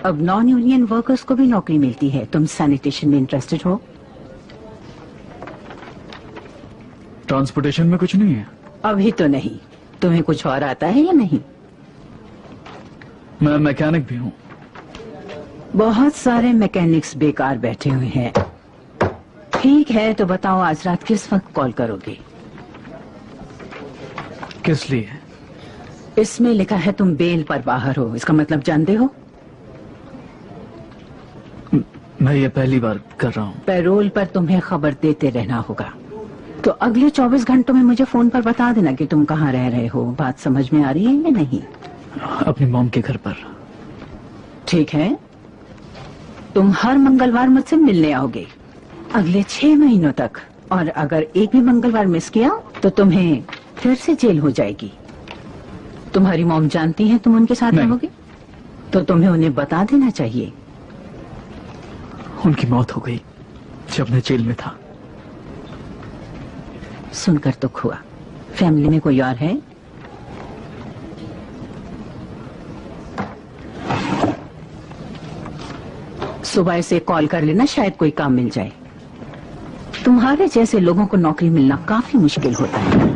अब non union workers को भी नौकरी मिलती है। तुम सैनिटेशन में इंटरेस्टेड हो? ट्रांसपोर्टेशन में कुछ नहीं है? अभी तो नहीं। तुम्हें कुछ और आता है या नहीं? मैं मैकेनिक भी हूँ। बहुत सारे मैकेनिक्स बेकार बैठे हुए हैं। ठीक है, तो बताओ आज रात किस वक्त कॉल करोगे? किस लिए? इसमें लिखा है तुम बेल पर बाहर हो। इसका मतलब जानते हो? मैं ये पहली बार कर रहा हूँ। पैरोल पर तुम्हें खबर देते रहना होगा। तो अगले 24 घंटों में मुझे फोन पर बता देना कि तुम कहाँ रह रहे हो। बात समझ में आ रही है या नहीं? अपनी मॉम के घर पर। ठीक है, तुम हर मंगलवार मुझसे मिलने आओगे अगले 6 महीनों तक। और अगर एक भी मंगलवार मिस किया तो तुम्हें फिर से जेल हो जाएगी। तुम्हारी मॉम जानती है तुम उनके साथ रहोगे? तो तुम्हें उन्हें बता देना चाहिए। उनकी मौत हो गई जब मैं जेल में था। सुनकर तो हुआ। फैमिली में कोई और है? सुबह से कॉल कर लेना, शायद कोई काम मिल जाए। तुम्हारे जैसे लोगों को नौकरी मिलना काफी मुश्किल होता है।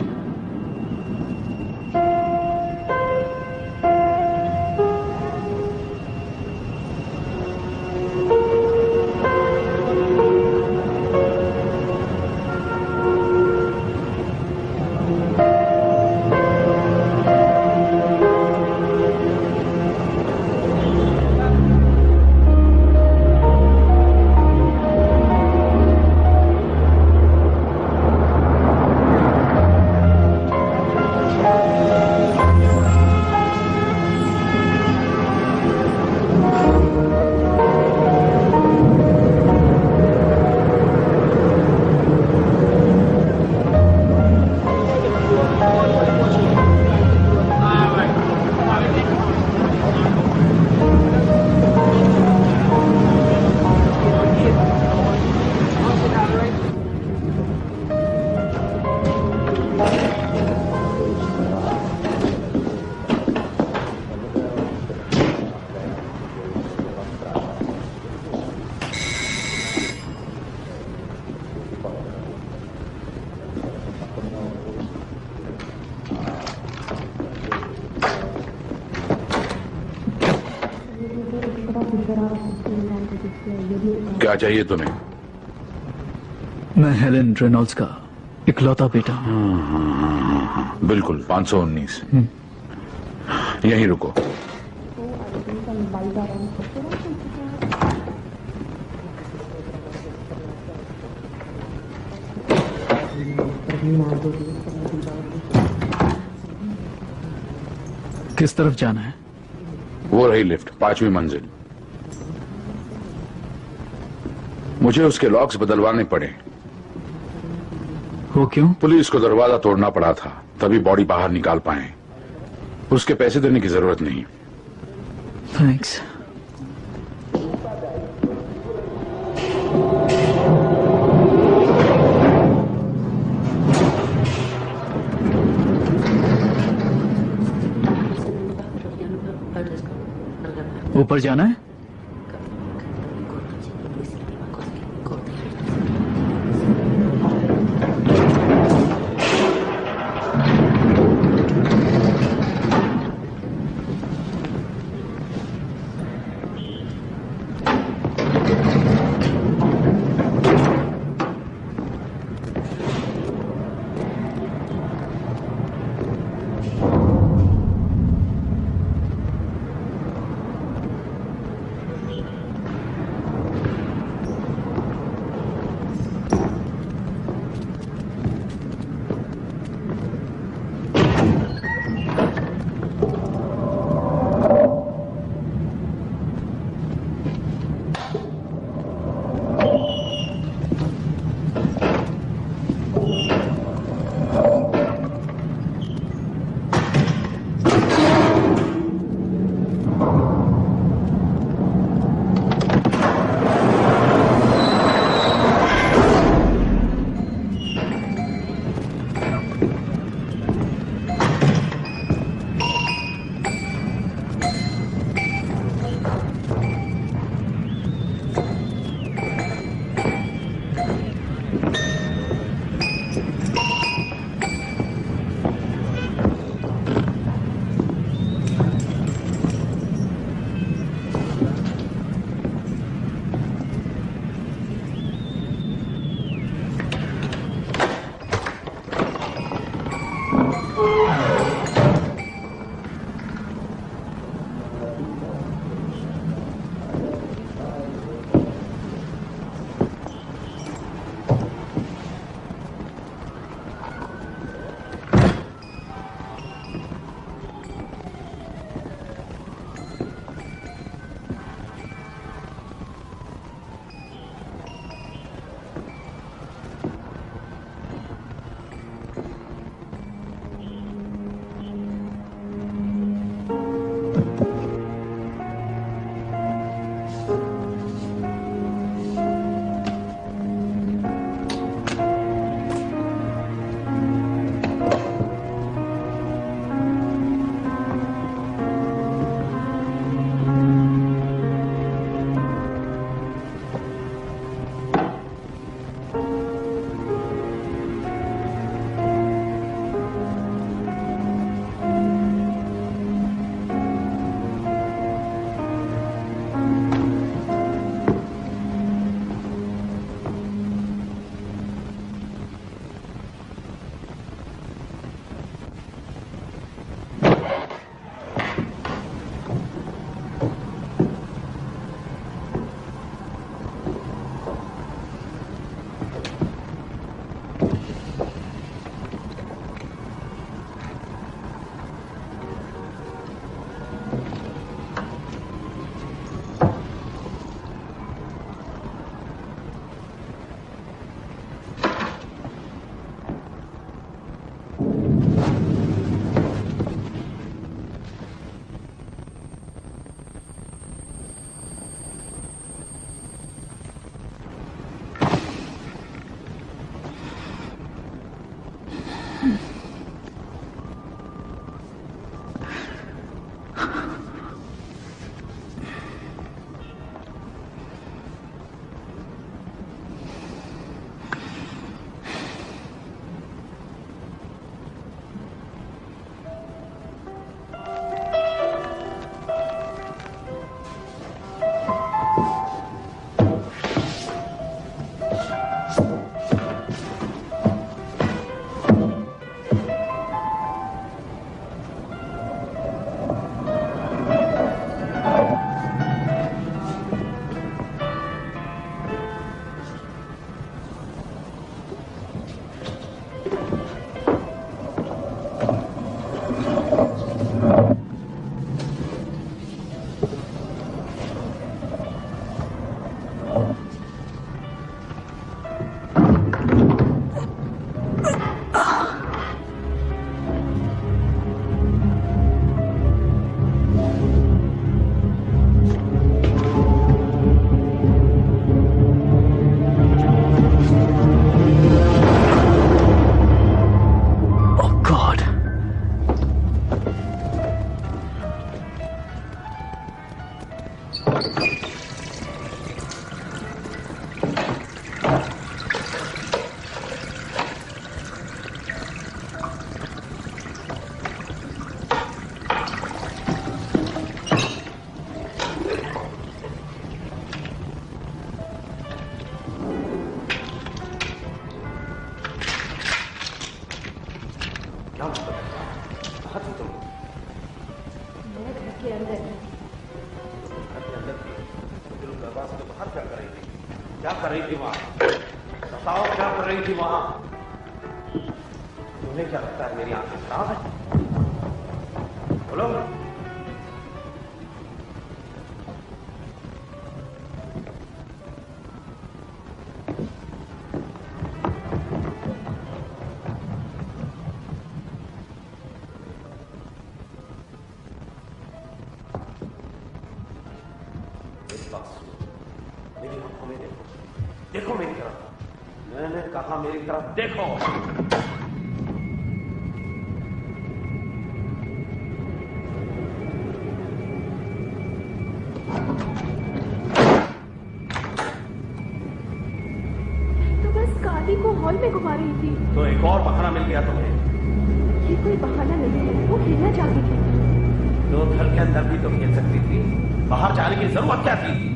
क्या चाहिए तुम्हें? मैं हेलेन रेनॉल्ड्स का इकलौता बेटा। बिल्कुल 519। यहीं रुको। किस तरफ जाना है? वो रही लिफ्ट, 5वीं मंजिल। मुझे उसके लॉक्स बदलवाने पड़े। वो क्यों? पुलिस को दरवाजा तोड़ना पड़ा था, तभी बॉडी बाहर निकाल पाए। उसके पैसे देने की जरूरत नहीं। थैंक्स। ऊपर जाना है? देखो मेरी तरफ, मैंने कहा मेरी तरफ देखो। तो बस गाड़ी को हॉल में घुमा रही थी। तो एक और बहाना मिल गया तुम्हें। ये कोई बहाना नहीं है, वो खेलना चाहती थी। तो घर के अंदर भी तो खेल सकती थी, बाहर जाने की जरूरत क्या थी?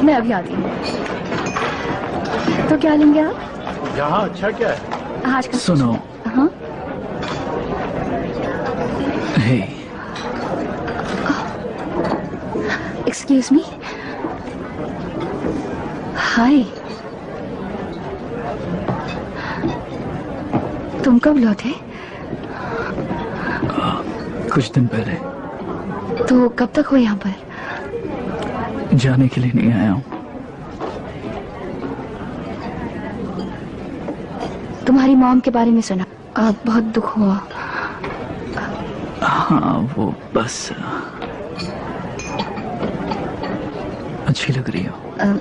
मैं अभी आती हूँ। तो क्या लेंगे आप? यहाँ अच्छा क्या है? आज का सुनो। हाँ? हे, एक्सक्यूज मी। हाय। तुम कब लौटे? कुछ दिन पहले। तो कब तक हो यहाँ पर? जाने के लिए नहीं आया हूँ। तुम्हारी मॉम के बारे में सुना, बहुत दुख हुआ। हाँ, वो बस अच्छी लग रही हो।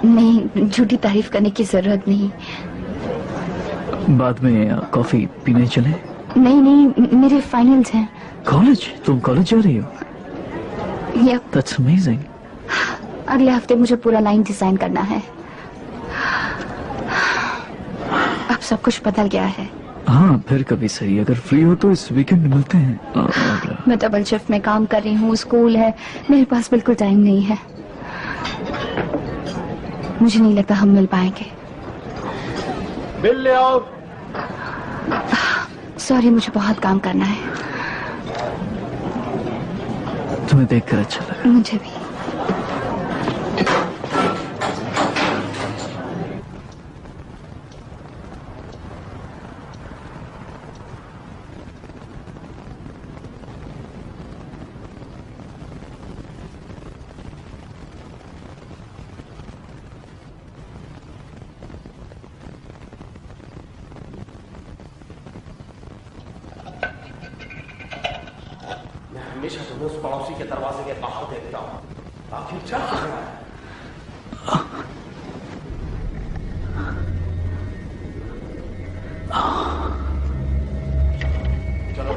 नहीं, झूठी तारीफ करने की जरूरत नहीं। बाद में कॉफी पीने चले? नहीं नहीं, मेरे फाइनल्स हैं। कॉलेज? तुम कॉलेज जा रही हो? यप। That's amazing. अगले हफ्ते मुझे पूरा लाइन डिजाइन करना है। अब सब कुछ बदल गया है। हाँ, फिर कभी सही, अगर फ्री हो तो इस वीकेंड मिलते हैं। मैं डबल शिफ्ट में काम कर रही हूँ, स्कूल है, मेरे पास बिल्कुल टाइम नहीं है। मुझे नहीं लगता हम मिल पाएंगे। बिल ले आओ। सॉरी, मुझे बहुत काम करना है। तुम्हें देखकर अच्छा लगा। मुझे भी। हमेशा तुम्हें उस पड़ोसी के दरवाजे के बाहर देखता हूँ। आखिर क्या कर रहा है? चलो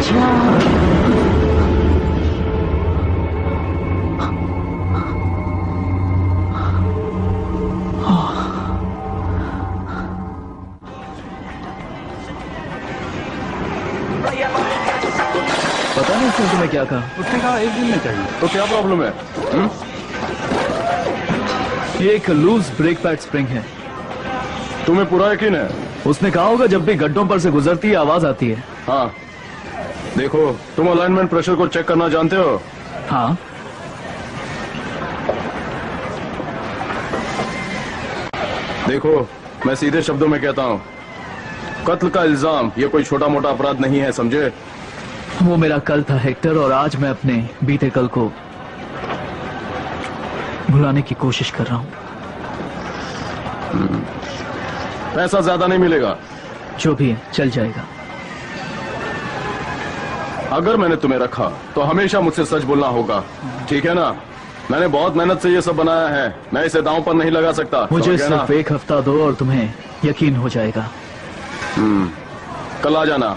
अच्छा। पता नहीं उसने तुम्हें क्या कहा। उसने कहा 1 दिन में चाहिए। तो क्या प्रॉब्लम है? ये एक लूज ब्रेक पैड स्प्रिंग है। तुम्हें पूरा यकीन है? उसने कहा होगा जब भी गड्ढों पर से गुजरती है आवाज आती है। हाँ, देखो तुम अलाइनमेंट प्रेशर को चेक करना जानते हो? हाँ, देखो मैं सीधे शब्दों में कहता हूँ, कत्ल का इल्जाम ये कोई छोटा मोटा अपराध नहीं है, समझे? वो मेरा कल था हेक्टर, और आज मैं अपने बीते कल को भुलाने की कोशिश कर रहा हूँ। पैसा ज्यादा नहीं मिलेगा। जो भी है चल जाएगा। अगर मैंने तुम्हें रखा तो हमेशा मुझसे सच बोलना होगा, ठीक है ना? मैंने बहुत मेहनत से ये सब बनाया है, मैं इसे दांव पर नहीं लगा सकता। मुझे समझ गए ना? सिर्फ एक हफ्ता दो और तुम्हें यकीन हो जाएगा। कल आ जाना।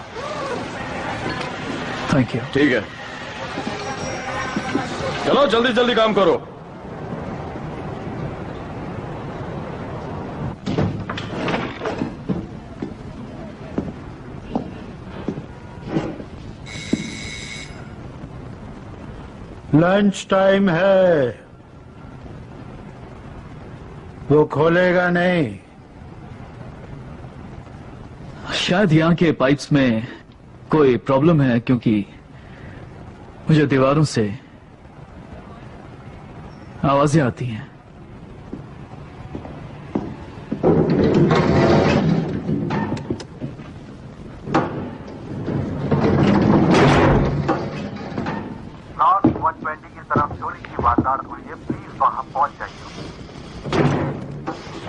Thank you. ठीक है, चलो जल्दी जल्दी काम करो। लंच टाइम है, वो खोलेगा नहीं। शायद यहाँ के पाइप्स में कोई प्रॉब्लम है, क्योंकि मुझे दीवारों से आवाजें आती हैं। नॉर्थ 120 की तरफ चोरी की वारदात हुई है, प्लीज वहां पहुंच जाइए।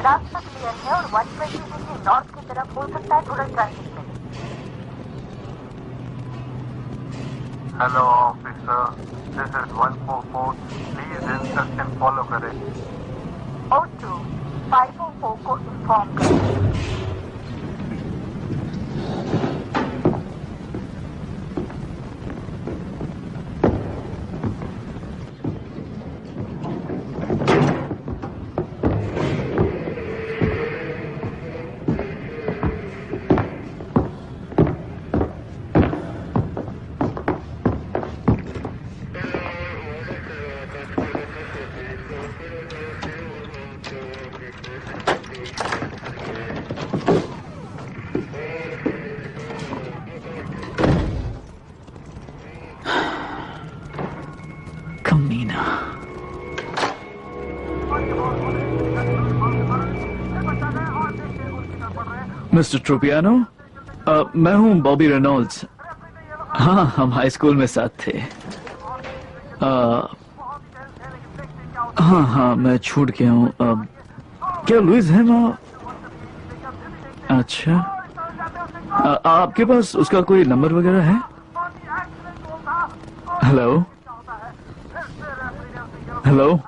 रास्ता क्लियर है और 120 से नॉर्थ की तरफ हो सकता है थोड़ा ट्रैफिक में। Hello officer, this is 144, please instruction follow करें। O2 504 को इन्फॉर्म करें। कमीना। मिस्टर ट्रोपियानो, मैं हूं बॉबी रेनॉल्ड्स। हाँ, हम हाई स्कूल में साथ थे। हाँ हाँ, मैं छूट गया हूँ। क्या लुइस है वहाँ? अच्छा, आपके पास उसका कोई नंबर वगैरह है? Hello hello.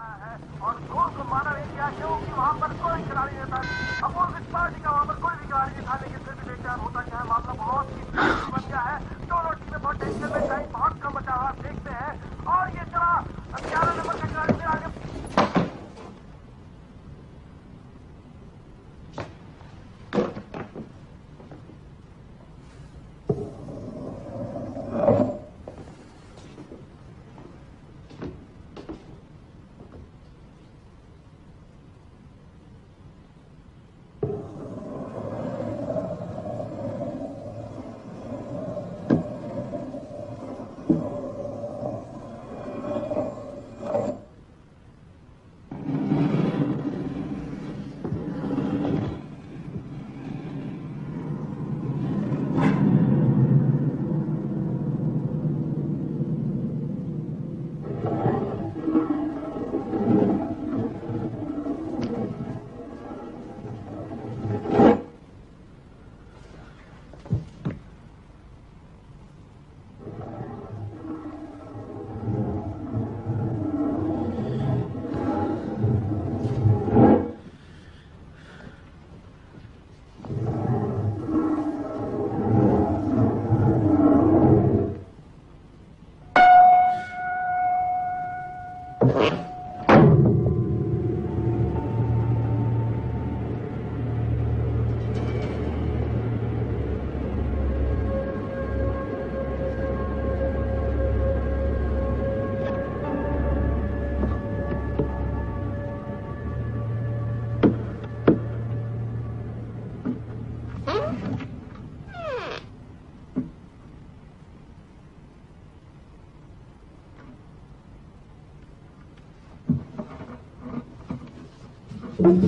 नाखून?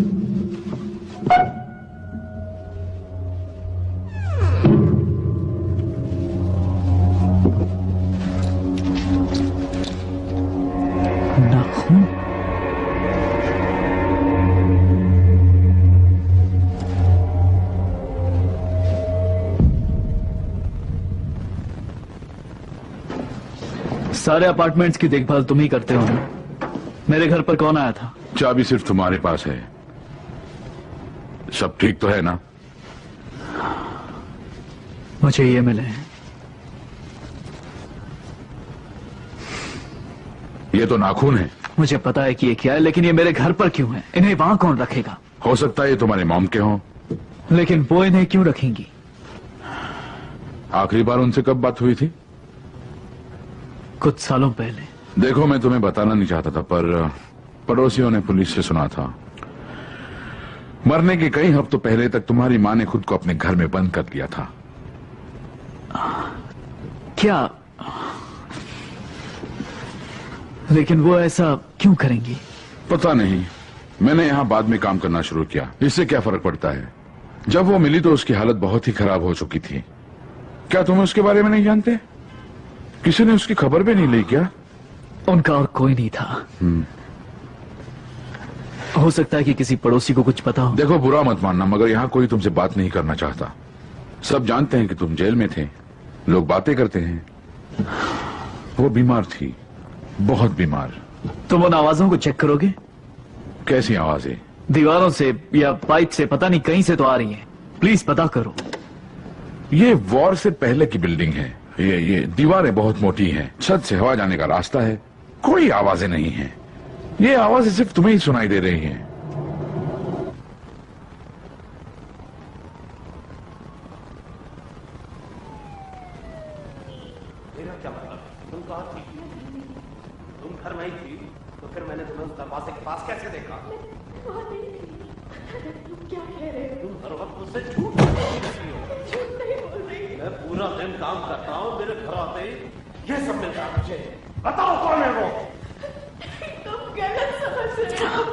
सारे अपार्टमेंट्स की देखभाल तुम ही करते हो ना? मेरे घर पर कौन आया था? चाबी सिर्फ तुम्हारे पास है। सब ठीक तो है ना? मुझे ये मिले हैं। ये तो नाखून है। मुझे पता है कि ये क्या है, लेकिन ये मेरे घर पर क्यों है? इन्हें वहां कौन रखेगा? हो सकता है ये तुम्हारे मॉम के हों। लेकिन वो इन्हें क्यों रखेंगी? आखिरी बार उनसे कब बात हुई थी? कुछ सालों पहले। देखो, मैं तुम्हें बताना नहीं चाहता था, पर पड़ोसियों ने पुलिस से सुना था मरने के कई हफ्तों पहले तक तुम्हारी मां ने खुद को अपने घर में बंद कर लिया था। क्या? लेकिन वो ऐसा क्यों करेंगी? पता नहीं। मैंने यहां बाद में काम करना शुरू किया। इससे क्या फर्क पड़ता है? जब वो मिली तो उसकी हालत बहुत ही खराब हो चुकी थी। क्या तुम उसके बारे में नहीं जानते? किसी ने उसकी खबर भी नहीं ली क्या? उनका और कोई नहीं था। हो सकता है कि किसी पड़ोसी को कुछ पता हो। देखो, बुरा मत मानना, मगर यहाँ कोई तुमसे बात नहीं करना चाहता। सब जानते हैं कि तुम जेल में थे। लोग बातें करते हैं। वो बीमार थी, बहुत बीमार। तुम उन आवाजों को चेक करोगे? कैसी आवाजें? दीवारों से या पाइप से, पता नहीं, कहीं से तो आ रही है। प्लीज पता करो। ये वॉर से पहले की बिल्डिंग है। ये दीवारें बहुत मोटी हैं। छत से हवा जाने का रास्ता है। कोई आवाजें नहीं हैं। ये आवाजें सिर्फ तुम्हें ही सुनाई दे रही हैं। मेरा क्या मतलब? तुम कहाँ थी? तुम घर में ही थी, तो फिर मैंने तुम्हें उस दरवाजे के पास कैसे देखा? क्या कह रहे हो? तुम हर वक्त मुझसे झूठ बोलती हो। मैं पूरा दिन काम करता हूँ, मेरे घर आते ही ये सब मिलता है मुझे। बताओ कौन है वो? तुम गलत समझ रहे हो।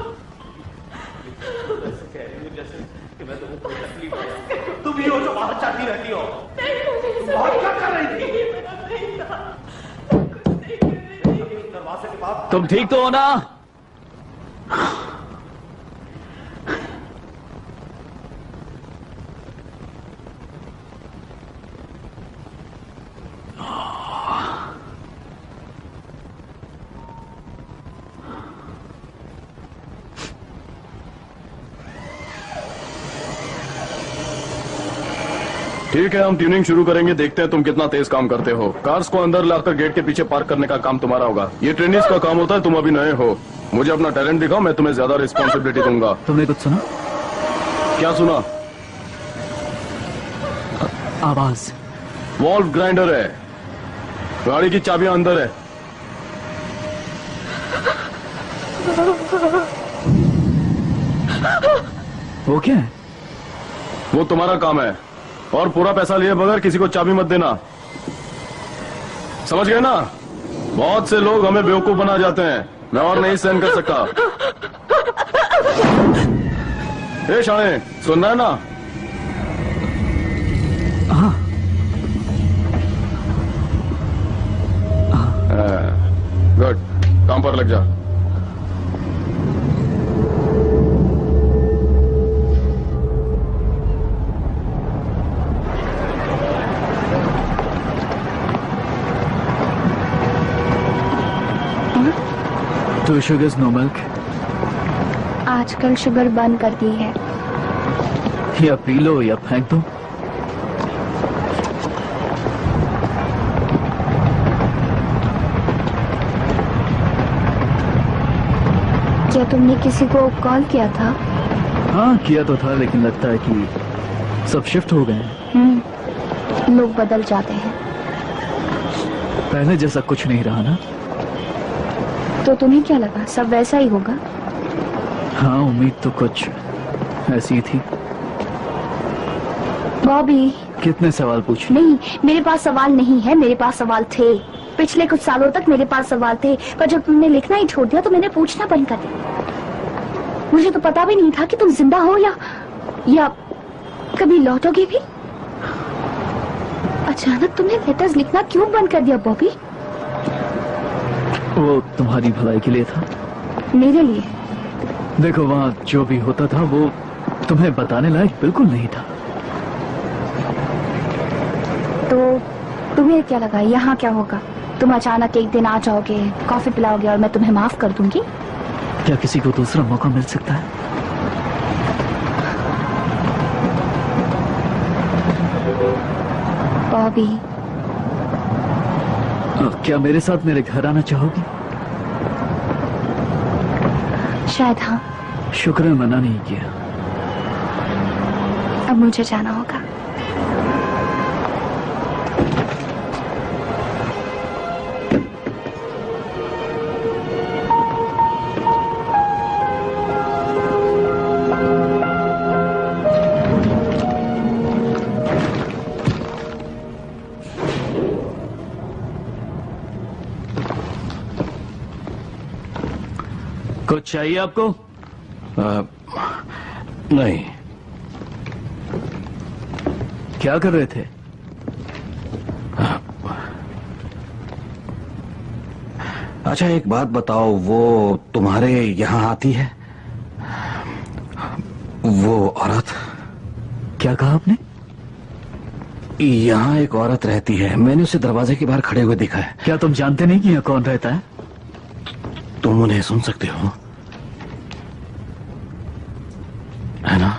ऐसे कह रही हो जैसे कि मैं तुम्हें कोई तकलीफ है। तुम ही हो जो बाहर जाती रहती हो। तुम बाहर क्या कर रही थी? दरवाजे के पास तुम ठीक तो हो ना? ठीक है, हम ट्यूनिंग शुरू करेंगे। देखते हैं तुम कितना तेज काम करते हो। कार्स को अंदर लाकर गेट के पीछे पार्क करने का काम तुम्हारा होगा। ये ट्रेनिंग्स का काम होता है। तुम अभी नए हो। मुझे अपना टैलेंट दिखाओ, मैं तुम्हें ज्यादा रिस्पॉन्सिबिलिटी दूंगा। तुमने कुछ सुना? क्या सुना? आवाज। वॉल्व ग्राइंडर है। गाड़ी की चाबियां अंदर है। वो क्या है? वो तुम्हारा काम है, और पूरा पैसा लिए बगैर किसी को चाबी मत देना। समझ गए ना? बहुत से लोग हमें बेवकूफ बना जाते हैं। मैं और नहीं सहन कर सकता। ए शाणे, सुन रहा है ना? गुड, काम पर लग जा। Two sugars, no milk. आजकल शुगर बंद कर दी है। या पी लो या फेंक दो। क्या तुमने किसी को कॉल किया था? हाँ, किया तो था, लेकिन लगता है कि सब शिफ्ट हो गए हैं। लोग बदल जाते हैं। पहले जैसा कुछ नहीं रहा ना? तो तुम्हें क्या लगा सब वैसा ही होगा? हाँ, उम्मीद तो कुछ ऐसी ही थी। बॉबी, कितने सवाल पूछे? नहीं, मेरे पास सवाल नहीं है, मेरे पास सवाल थे। पिछले कुछ सालों तक मेरे पास सवाल थे, पर जब तुमने लिखना ही छोड़ दिया तो मैंने पूछना बंद कर दिया। मुझे तो पता भी नहीं था कि तुम जिंदा हो या कभी लौटोगे भी। अचानक तुमने लेटर्स लिखना क्यों बंद कर दिया बॉबी? वो तुम्हारी भलाई के लिए था। मेरे लिए? देखो, वहाँ जो भी होता था वो तुम्हें बताने लायक बिल्कुल नहीं था। तो तुम्हें क्या लगा यहाँ क्या होगा? तुम अचानक एक दिन आ जाओगे, कॉफी पिलाओगे और मैं तुम्हें माफ कर दूंगी? क्या किसी को दूसरा मौका मिल सकता है? बॉबी, क्या मेरे साथ मेरे घर आना चाहोगी? शायद हाँ। शुक्र है मना नहीं किया। अब मुझे जाना होगा। कुछ चाहिए आपको? नहीं। क्या कर रहे थे? अच्छा एक बात बताओ, वो तुम्हारे यहाँ आती है वो औरत? क्या कहा आपने? यहाँ एक औरत रहती है, मैंने उसे दरवाजे के बाहर खड़े हुए देखा है। क्या तुम जानते नहीं कि यहाँ कौन रहता है? तुम उन्हें सुन सकते हो, है ना?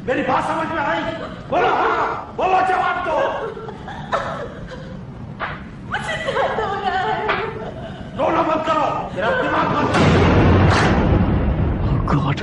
मेरी बात समझ में आई? बोलो हाँ, बोलो, जवाब दो। मुझे दर्द हो रहा है। रोना मत करो, मेरा दिमाग मत। गॉड,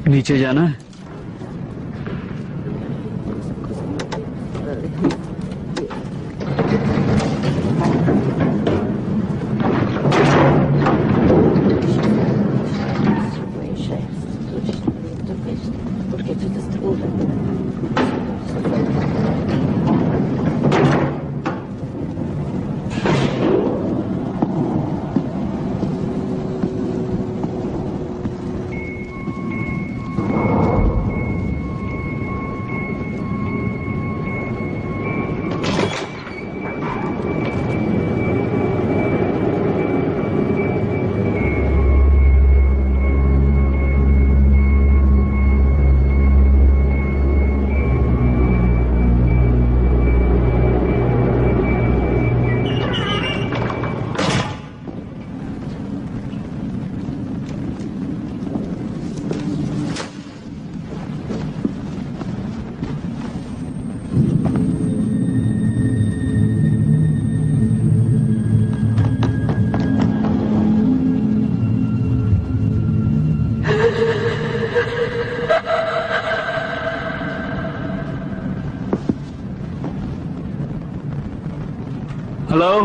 नीचे जाना है? हेलो,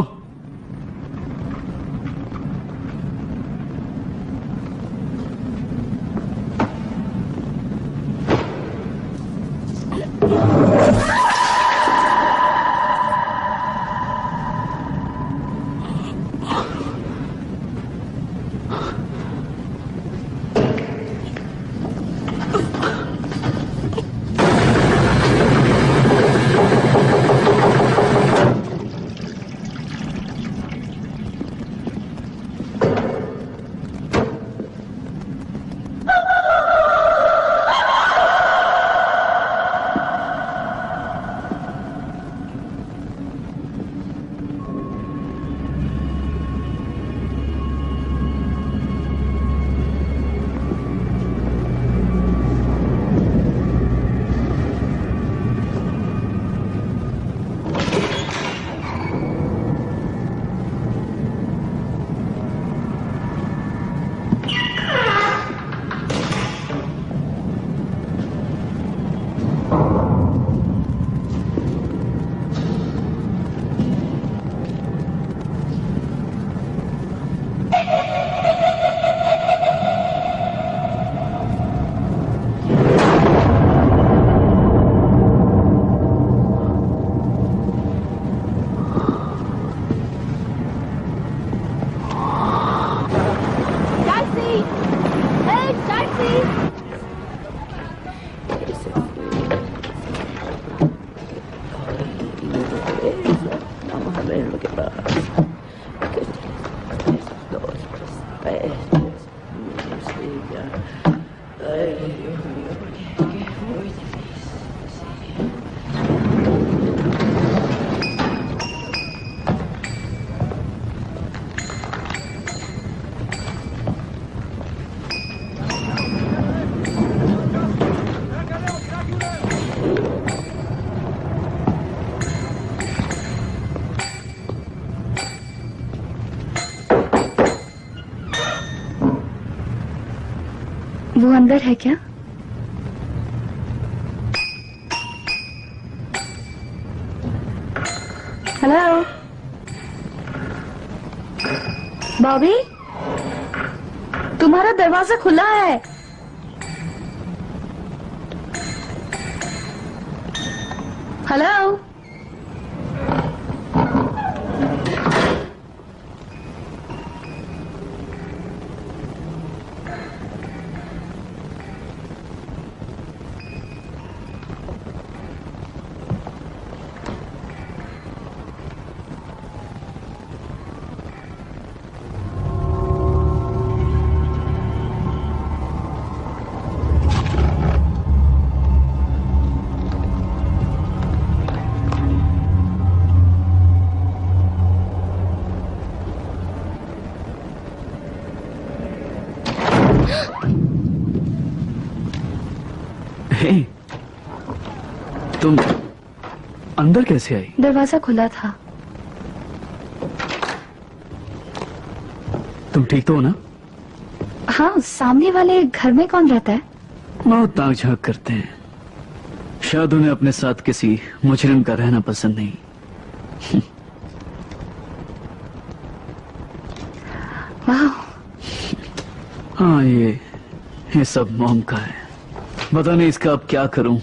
वो अंदर है क्या? हेलो बॉबी, तुम्हारा दरवाजा खुला है। हेलो तुम अंदर कैसे आई? दरवाजा खुला था। तुम ठीक तो हो ना? हाँ, सामने वाले घर में कौन रहता है? बहुत ताक झाक करते हैं। शायद उन्हें अपने साथ किसी मुजरिम का रहना पसंद नहीं। वाह। हाँ, ये सब मॉम का है। पता नहीं इसका अब क्या करूं।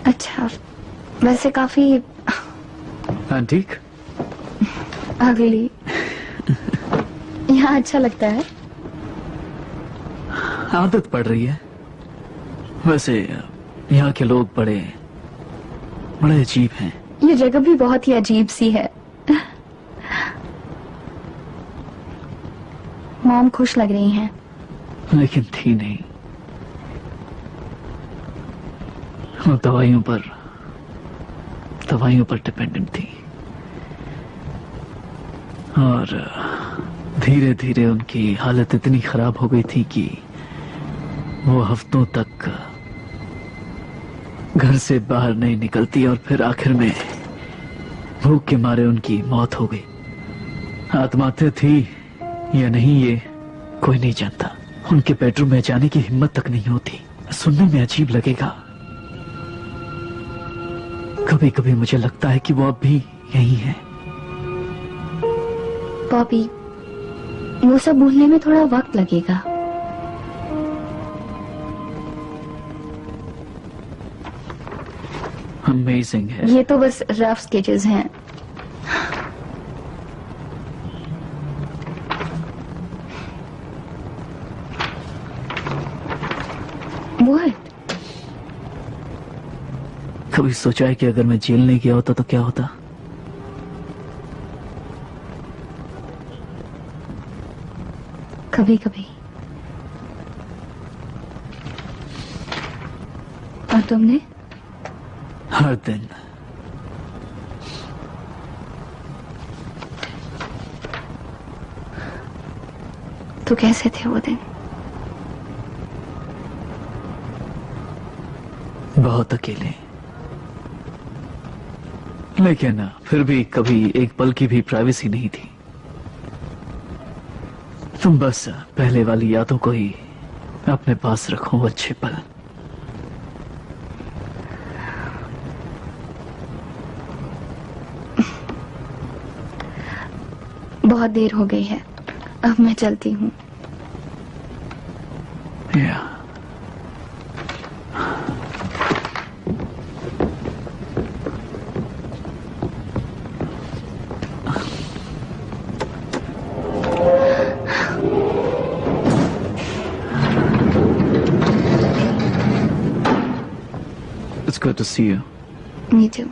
अच्छा, वैसे काफी ठीक। अगली यहाँ अच्छा लगता है। आदत पड़ रही है। वैसे यहाँ के लोग बड़े अजीब हैं। ये जगह भी बहुत ही अजीब सी है। मॉम खुश लग रही हैं। लेकिन थी नहीं। वो दवाइयों पर डिपेंडेंट थी और धीरे धीरे उनकी हालत इतनी खराब हो गई थी कि वो हफ्तों तक घर से बाहर नहीं निकलती और फिर आखिर में भूख के मारे उनकी मौत हो गई। आत्महत्या थी या नहीं ये कोई नहीं जानता। उनके बेडरूम में जाने की हिम्मत तक नहीं होती। सुनने में अजीब लगेगा, कभी कभी मुझे लगता है कि वो अब भी यही है। बॉबी, वो सब भूलने में थोड़ा वक्त लगेगा। अमेजिंग है। ये तो बस रफ स्केचेस हैं। What? कभी सोचा है कि अगर मैं जेल नहीं गया होता तो क्या होता? कभी कभी। और तुमने? हर दिन। तो कैसे थे वो दिन? बहुत अकेले, लेकिन फिर भी कभी एक पल की भी प्राइवेसी नहीं थी। तुम बस पहले वाली यादों को ही अपने पास रखो, अच्छे पल। बहुत देर हो गई है, अब मैं चलती हूँ। It's good to see you. Me too.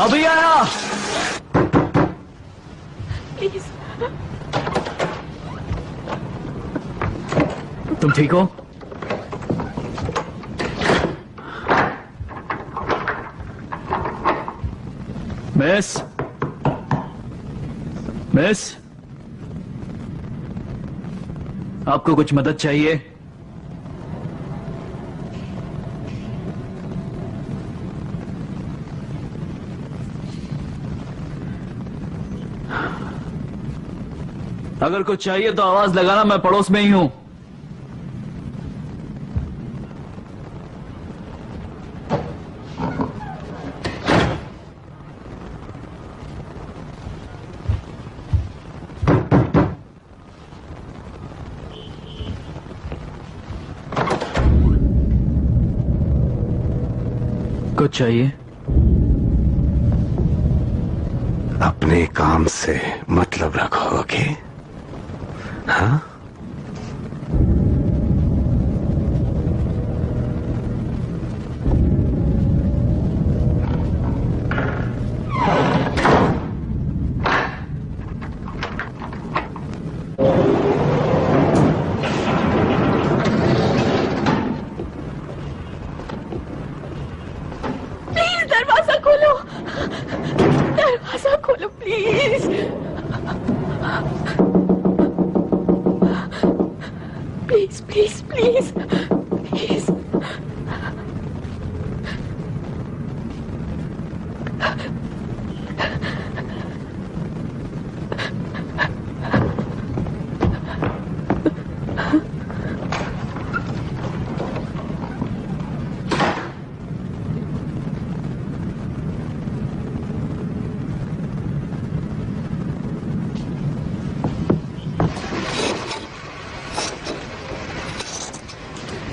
अभी आया। प्लीज। तुम ठीक हो? मिस, आपको कुछ मदद चाहिए? अगर कुछ चाहिए तो आवाज लगाना, मैं पड़ोस में ही हूं। कुछ चाहिए? अपने काम से मतलब रखोगे? हाँ? दरवाजा खोलो please. Please please please please.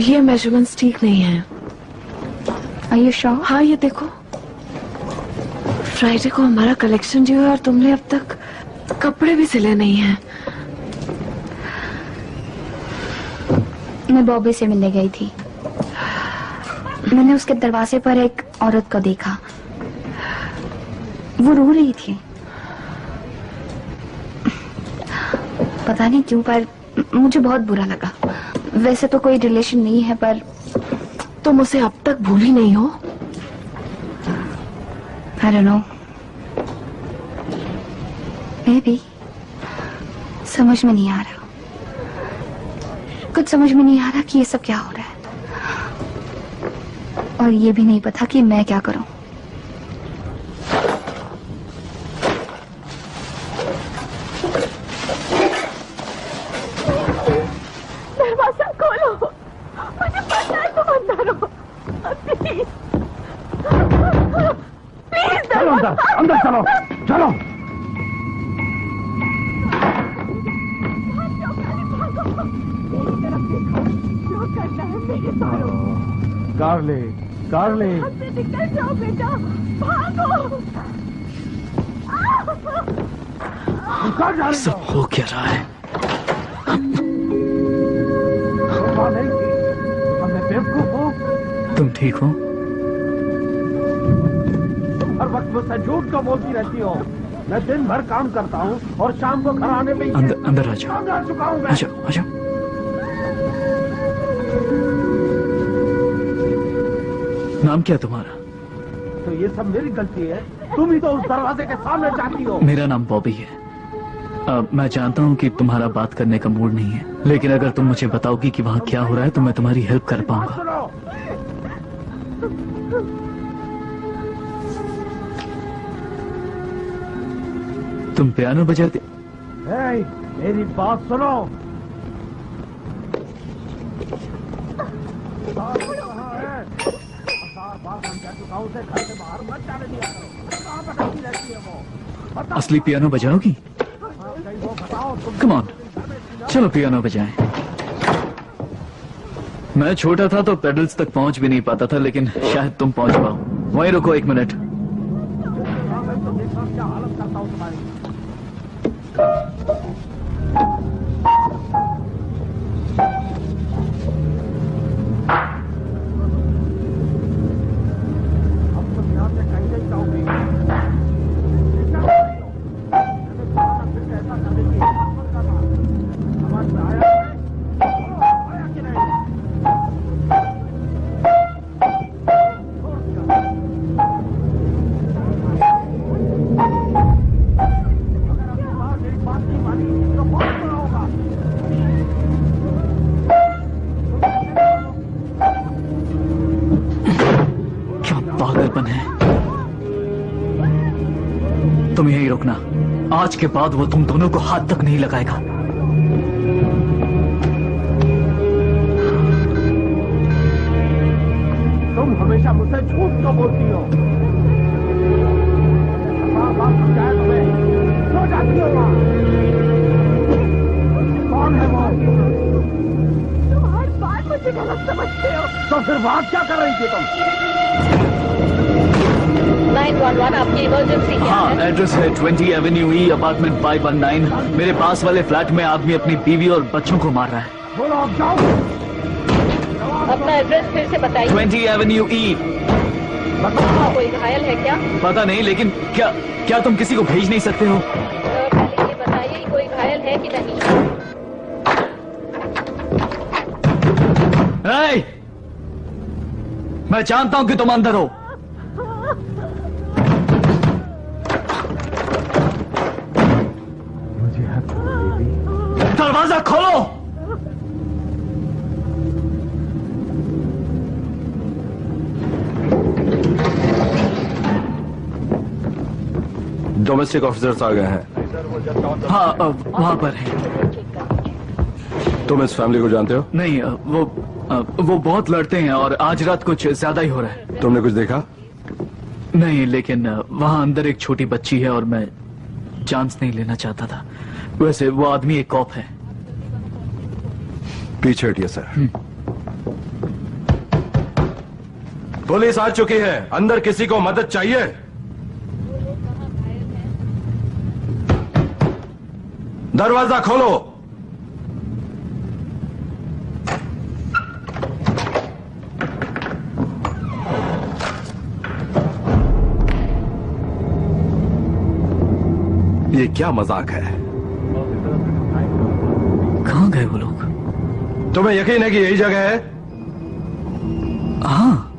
ये मेजरमेंट्स ठीक नहीं है। Are you sure? हाँ, ये देखो, फ्राइडे को हमारा कलेक्शन ड्यू है और तुमने अब तक कपड़े भी सिले नहीं हैं। मैं बॉबी से मिलने गई थी। मैंने उसके दरवाजे पर एक औरत को देखा, वो रो रही थी। पता नहीं क्यों, पर मुझे बहुत बुरा लगा। वैसे तो कोई रिलेशन नहीं है, पर तुम उसे अब तक भूली नहीं हो? I don't know. Maybe. समझ में नहीं आ रहा। कुछ समझ में नहीं आ रहा कि ये सब क्या हो रहा है, और ये भी नहीं पता कि मैं क्या करूं। दरवाजा खोलो, मुझे पता है तुम अंदर हो। प्लीज प्लीज चलो अंदर, अंदर चलो, चलो। कार्ले निकल जाओ बेटा, भागो। सब हो क्या रहा है? तुम ठीक हो? हर वक्त मुझसे झूठ को बोलती रहती हो। मैं दिन भर काम करता हूँ और शाम को घर आने पे अंदर आ जाओ। आ चुका हूँ मैं। आ जाओ, आ जाओ। नाम क्या तुम्हारा? तो ये सब मेरी गलती है। तुम ही तो उस दरवाजे के सामने जाती हो। मेरा नाम बॉबी है। मैं जानता हूँ कि तुम्हारा बात करने का मूड नहीं है, लेकिन अगर तुम मुझे बताओगी कि वहाँ क्या हो रहा है तो मैं तुम्हारी हेल्प कर पाऊंगा। तुम पियानो बजाते? मेरी बात सुनो। असली पियानो बजाओगी? कम ऑन, चलो पियानो बजाएं। मैं छोटा था तो पेडल्स तक पहुंच भी नहीं पाता था, लेकिन शायद तुम पहुंच पाओ। वहीं रुको एक मिनट। क्या हालत करता हूँ तुम्हारी। तुम यहीं रुकना। आज के बाद वो तुम दोनों को हाथ तक नहीं लगाएगा। तुम हमेशा मुझसे झूठ क्यों बोलती हो? बात समझाया तुम्हें, क्यों जाती हो वहाँ? कौन है वो? तुम हर बात मुझे गलत समझते हो। तो फिर बात क्या कर रही थी तुम? 911 आपकी इमरजेंसी क्या है? एड्रेस है 20 एवेन्यू ई, अपार्टमेंट 519। मेरे पास वाले फ्लैट में आदमी अपनी बीवी और बच्चों को मार रहा है। बोलो अब जाओ। अपना एड्रेस फिर से बताइए। 20 एवेन्यू ई। कोई घायल है क्या? पता नहीं, लेकिन क्या तुम किसी को भेज नहीं सकते हो? पहले ये बताइए कोई घायल है कि नहीं? मैं जानता हूं कि तुम अंदर हो। दरवाजा खोलो। डोमेस्टिक ऑफिसर्स आ गए हैं। हाँ वहां पर है। तुम इस फैमिली को जानते हो? नहीं वो बहुत लड़ते हैं और आज रात कुछ ज्यादा ही हो रहा है। तुमने कुछ देखा? नहीं, लेकिन वहां अंदर एक छोटी बच्ची है और मैं चांस नहीं लेना चाहता था। वैसे वो आदमी एक कॉप है। पीछे हटिए सर। पुलिस आ चुकी है, अंदर किसी को मदद चाहिए? दरवाजा खोलो। ये क्या मजाक है? कहां गए वो लोग? तुम्हें यकीन है कि यही जगह है? हाँ,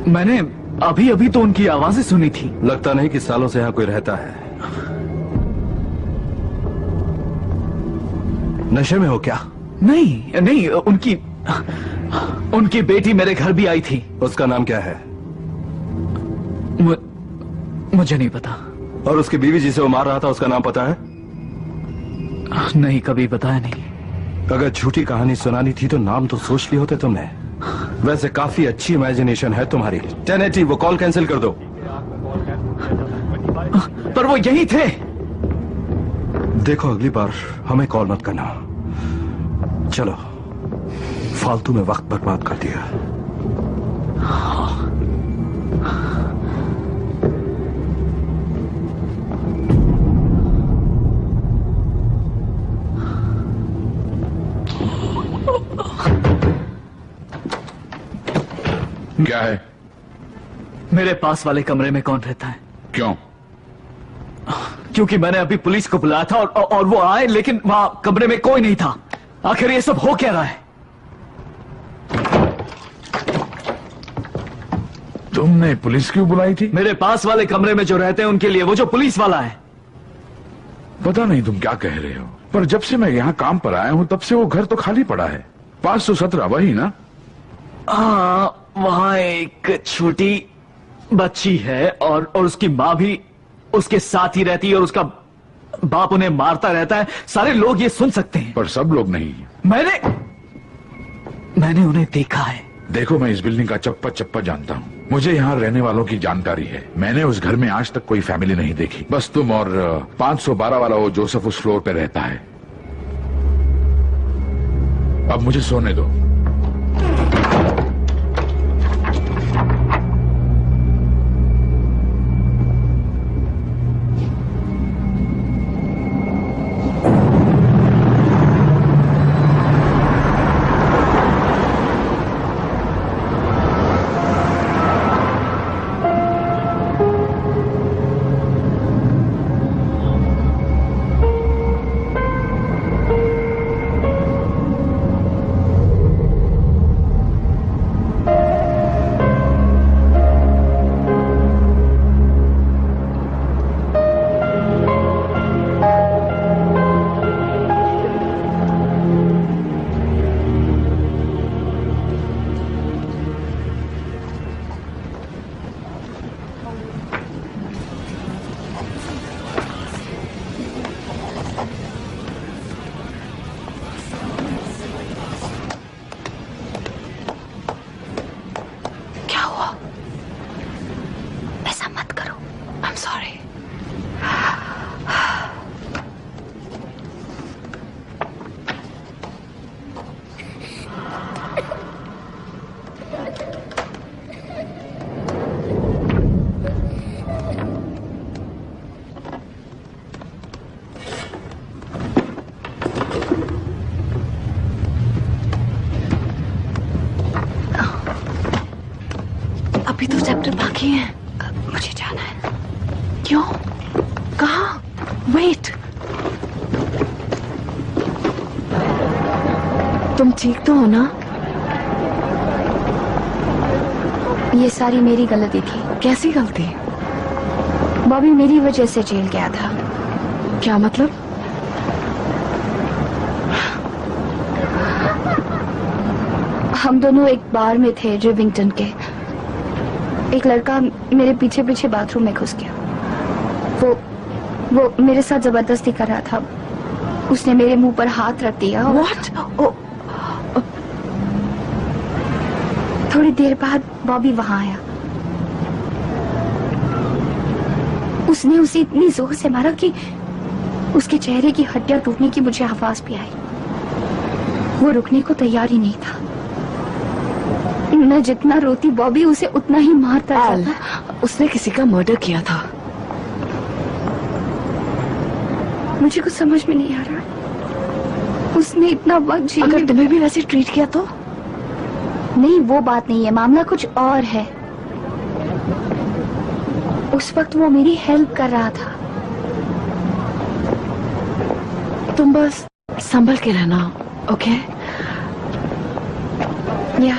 मैंने अभी अभी तो उनकी आवाजें सुनी थी। लगता नहीं कि सालों से यहां कोई रहता है। नशे में हो क्या? नहीं नहीं, उनकी बेटी मेरे घर भी आई थी। उसका नाम क्या है? मुझे नहीं पता। और उसकी बीवी जिसे वो मार रहा था, उसका नाम पता है? नहीं, कभी बताया नहीं। अगर झूठी कहानी सुनानी थी तो नाम तो सोच ली होते तुमने। वैसे काफी अच्छी इमेजिनेशन है तुम्हारी। 1080 वो कॉल कैंसिल कर दो। पर वो यही थे। देखो अगली बार हमें कॉल मत करना। चलो, फालतू में वक्त बर्बाद कर दिया। क्या है? मेरे पास वाले कमरे में कौन रहता है? क्यों? क्योंकि मैंने अभी पुलिस को बुलाया था और वो आए, लेकिन वहां कमरे में कोई नहीं था। आखिर ये सब हो क्या रहा है? तुमने पुलिस क्यों बुलाई थी? मेरे पास वाले कमरे में जो रहते हैं उनके लिए, वो जो पुलिस वाला है। पता नहीं तुम क्या कह रहे हो, पर जब से मैं यहाँ काम पर आया हूँ तब से वो घर तो खाली पड़ा है। 517 वही ना? हाँ, वहां एक छोटी बच्ची है और उसकी माँ भी उसके साथ ही रहती है और उसका बाप उन्हें मारता रहता है। सारे लोग ये सुन सकते हैं। पर सब लोग नहीं। मैंने उन्हें देखा है। देखो, मैं इस बिल्डिंग का चप्पा चप्पा जानता हूँ। मुझे यहाँ रहने वालों की जानकारी है। मैंने उस घर में आज तक कोई फैमिली नहीं देखी, बस तुम और 512 वाला वो जोसेफ उस फ्लोर पे रहता है। अब मुझे सोने दो। अभी तो चैप्टर बाकी है, मुझे जाना है। क्यों? कहाँ? वेट, तुम ठीक तो हो ना? ये सारी मेरी गलती थी। कैसी गलती? बॉबी मेरी वजह से जेल गया था। क्या मतलब? हम दोनों एक बार में थे रिविंगटन के। एक लड़का मेरे पीछे पीछे बाथरूम में घुस गया। वो मेरे साथ जबरदस्ती कर रहा था। उसने मेरे मुंह पर हाथ रख दिया। What? थोड़ी देर बाद बॉबी वहां आया। उसने उसे इतनी जोर से मारा कि उसके चेहरे की हड्डियां टूटने की मुझे आवाज भी आई। वो रुकने को तैयार ही नहीं था। मैं जितना रोती बॉबी उसे उतना ही मारता जाता। उसने किसी का मर्डर किया था। मुझे कुछ समझ में नहीं आ रहा। उसने इतना वक्त जी। अगर तुम्हें भी वैसे ट्रीट किया तो? नहीं, वो बात नहीं है, मामला कुछ और है। उस वक्त वो मेरी हेल्प कर रहा था। तुम बस संभल के रहना, ओके? या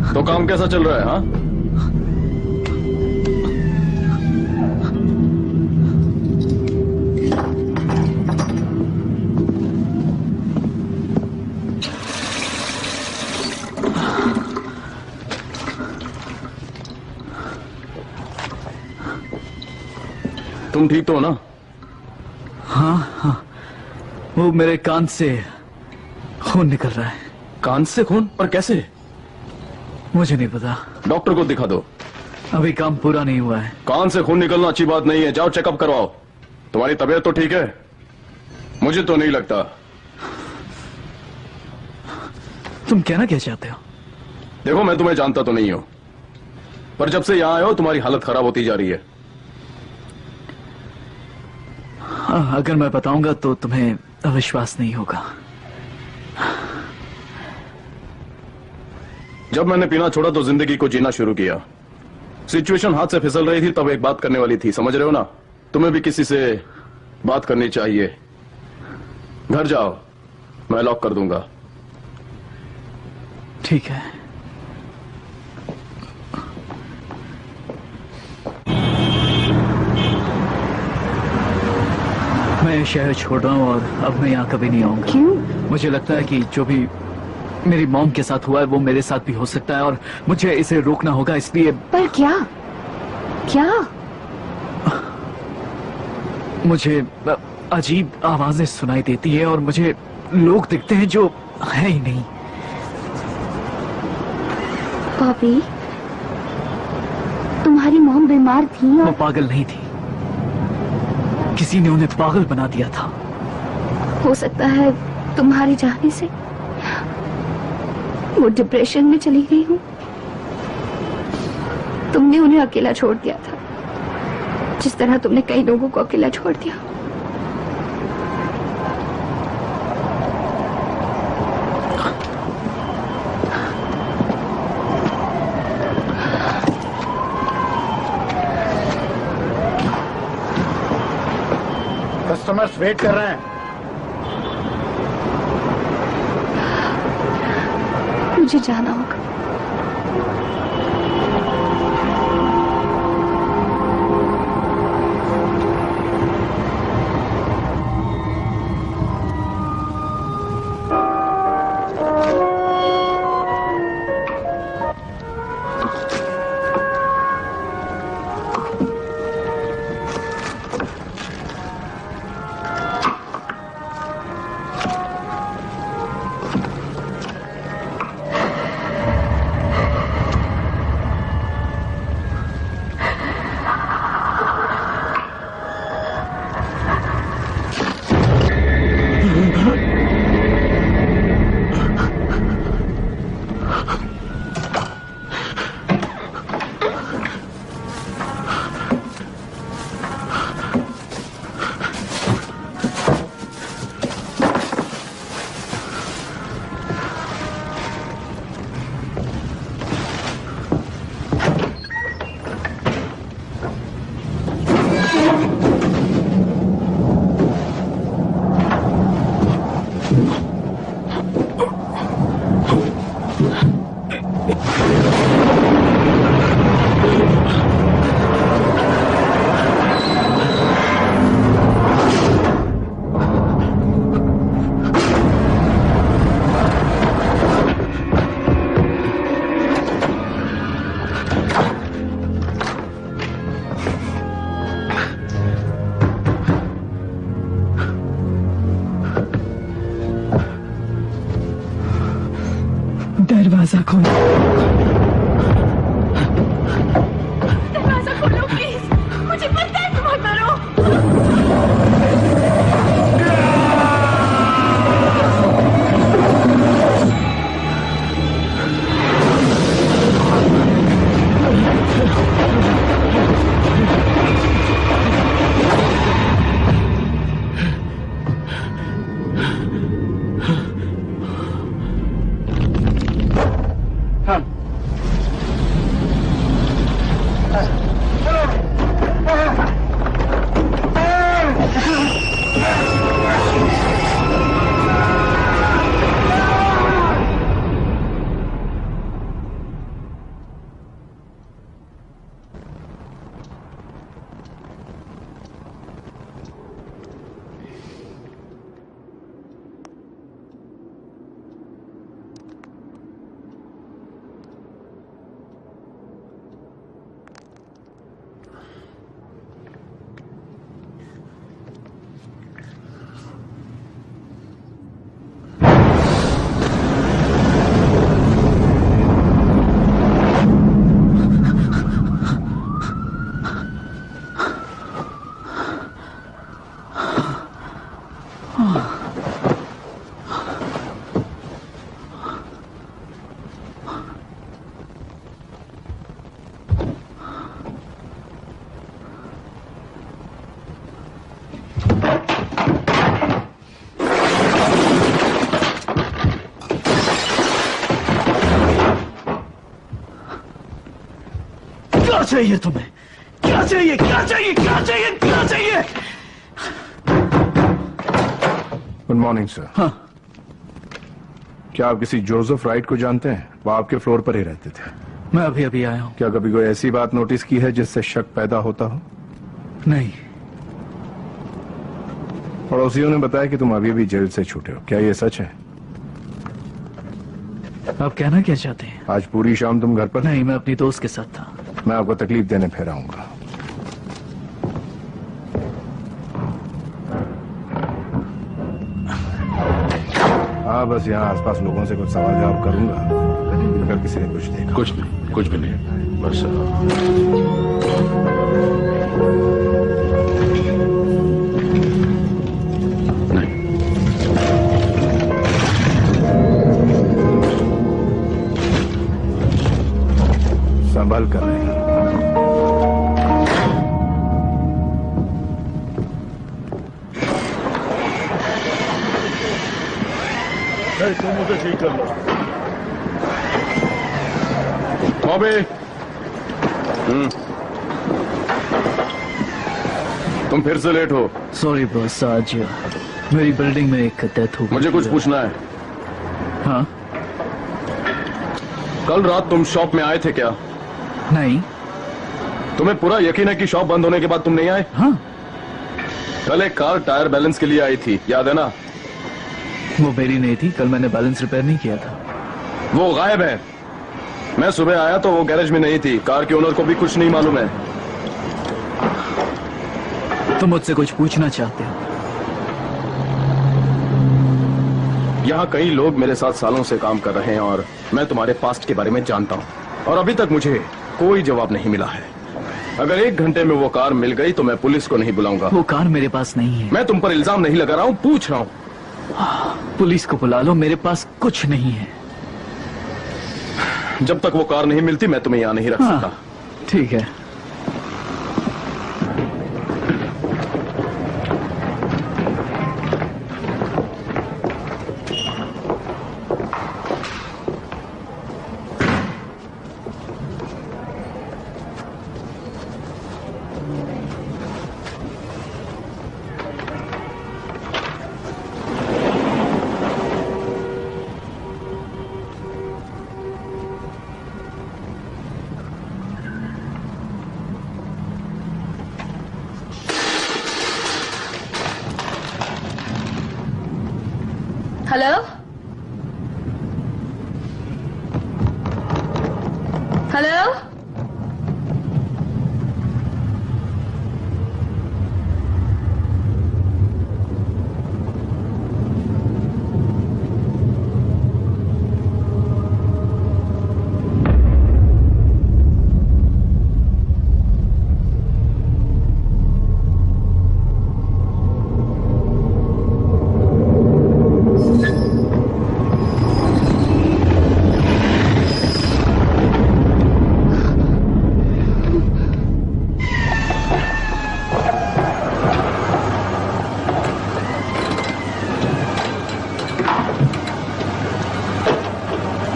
तो काम कैसा चल रहा है? हाँ, तुम ठीक तो हो ना? हाँ, वो मेरे कान से खून निकल रहा है। कान से खून? पर कैसे? मुझे नहीं पता। डॉक्टर को दिखा दो। अभी काम पूरा नहीं हुआ है। कान से खून निकलना अच्छी बात नहीं है। जाओ चेकअप करवाओ। तुम्हारी तबीयत तो ठीक है? मुझे तो नहीं लगता। तुम कहना क्या चाहते हो? देखो, मैं तुम्हें जानता तो नहीं हूं, पर जब से यहां आए हो तुम्हारी हालत खराब होती जा रही है। अगर मैं बताऊंगा तो तुम्हें अविश्वास नहीं होगा। जब मैंने पीना छोड़ा तो जिंदगी को जीना शुरू किया। सिचुएशन हाथ से फिसल रही थी, तब एक बात करने वाली थी, समझ रहे हो ना? तुम्हें भी किसी से बात करनी चाहिए। घर जाओ, मैं लॉक कर दूंगा। ठीक है। मैं शहर छोड़ रहा हूँ और अब मैं यहाँ कभी नहीं आऊंगा। क्यों? मुझे लगता है कि जो भी मेरी मॉम के साथ हुआ है वो मेरे साथ भी हो सकता है और मुझे इसे रोकना होगा, इसलिए। पर क्या? क्या? मुझे अजीब आवाजें सुनाई देती है और मुझे लोग दिखते हैं जो है ही नहीं। पापी, तुम्हारी मॉम बीमार थी वो और पागल नहीं थी, किसी ने उन्हें पागल बना दिया था। हो सकता है तुम्हारे जाने से वो डिप्रेशन में चली गई हूँ। तुमने उन्हें अकेला छोड़ दिया था, जिस तरह तुमने कई लोगों को अकेला छोड़ दिया। कस्टमर्स वेट कर रहे हैं। मुझे जाना होगा। दरवाजा खोलो। दरवाजा खोलो प्लीज, मुझे पता है तुम अंदर हो। क्या चाहिए तुम्हें? क्या चाहिए? क्या चाहिए? क्या चाहिए? क्या चाहिए? Good morning sir. हाँ। क्या आप किसी जोसेफ राइट को जानते हैं? वो आपके फ्लोर पर ही रहते थे। मैं अभी अभी आया हूँ। क्या कभी कोई ऐसी बात नोटिस की है जिससे शक पैदा होता हो? नहीं। पड़ोसियों ने बताया कि तुम अभी भी जेल से छूटे हो, क्या ये सच है? आप कहना क्या चाहते हैं? आज पूरी शाम तुम घर पर? नहीं, मैं अपनी दोस्त के साथ था। मैं आपको तकलीफ देने फिर आऊंगा। हाँ, बस यहाँ आसपास लोगों से कुछ सवाल जवाब करूंगा अगर किसी ने कुछ देखा। कुछ भी नहीं, बस संभाल कर रहे हैं। तुम मुझे ठीक कर लो। बॉबी, तुम फिर से लेट हो। सॉरी बॉस, आज मेरी बिल्डिंग में एक डेथ हो गई। मुझे कुछ पूछना है। हाँ? कल रात तुम शॉप में आए थे क्या? नहीं। तुम्हें पूरा यकीन है कि शॉप बंद होने के बाद तुम नहीं आए? हाँ। कल एक कार टायर बैलेंस के लिए आई थी, याद है ना? वो मेरी नहीं थी, कल मैंने बैलेंस रिपेयर नहीं किया था। वो गायब है। मैं सुबह आया तो वो गैरेज में नहीं थी। कार के ओनर को भी कुछ नहीं मालूम है। तुम मुझसे कुछ पूछना चाहते हो? यहाँ कई लोग मेरे साथ सालों से काम कर रहे हैं और मैं तुम्हारे पास्ट के बारे में जानता हूँ और अभी तक मुझे कोई जवाब नहीं मिला है। अगर 1 घंटे में वो कार मिल गई तो मैं पुलिस को नहीं बुलाऊंगा। वो कार मेरे पास नहीं है। मैं तुम पर इल्जाम नहीं लगा रहा हूँ, पूछ रहा हूँ। पुलिस को बुला लो, मेरे पास कुछ नहीं है। जब तक वो कार नहीं मिलती मैं तुम्हें यहाँ नहीं रख सकता। ठीक है। हेलो हेलो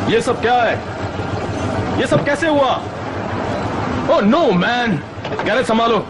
ये सब क्या है? ये सब कैसे हुआ? ओह नो मैन, गैरेज संभालो।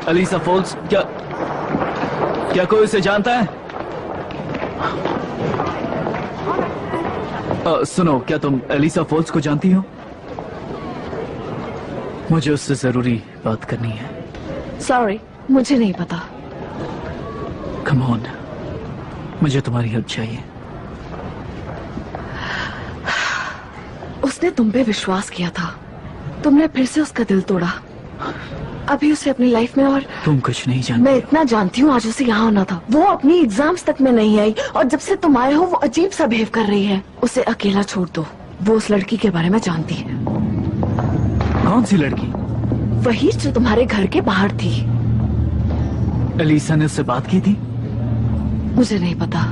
एलिसा फॉल्स, क्या कोई उसे जानता है? सुनो, क्या तुम एलिसा फॉल्स को जानती हो? मुझे उससे जरूरी बात करनी है। सॉरी, मुझे नहीं पता। कम ऑन, मुझे तुम्हारी हेल्प चाहिए। उसने तुम पे विश्वास किया था, तुमने फिर से उसका दिल तोड़ा। अभी उसे अपनी लाइफ में, और तुम कुछ नहीं जानती। मैं इतना जानती हूँ, आज उसे यहाँ होना था। वो अपनी एग्जाम्स तक में नहीं आई, और जब से तुम आए हो वो अजीब सा बिहेव कर रही है। उसे अकेला छोड़ दो, वो उस लड़की के बारे में जानती है। कौन सी लड़की? वही जो तुम्हारे घर के बाहर थी। एलिसा ने उससे बात की थी? मुझे नहीं पता।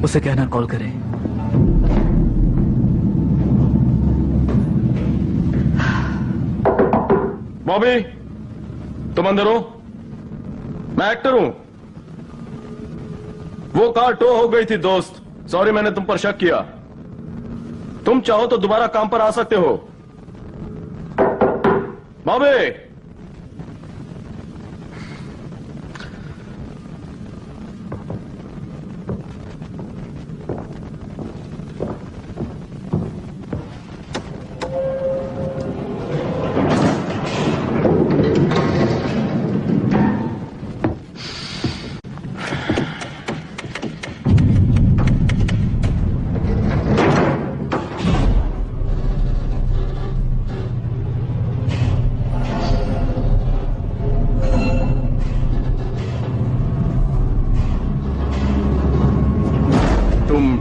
उसे कहना कॉल करे। बॉबी, तुम अंदर हो? मैं एक्टर हूं। वो कार टो हो गई थी दोस्त, सॉरी मैंने तुम पर शक किया। तुम चाहो तो दोबारा काम पर आ सकते हो। बॉबी,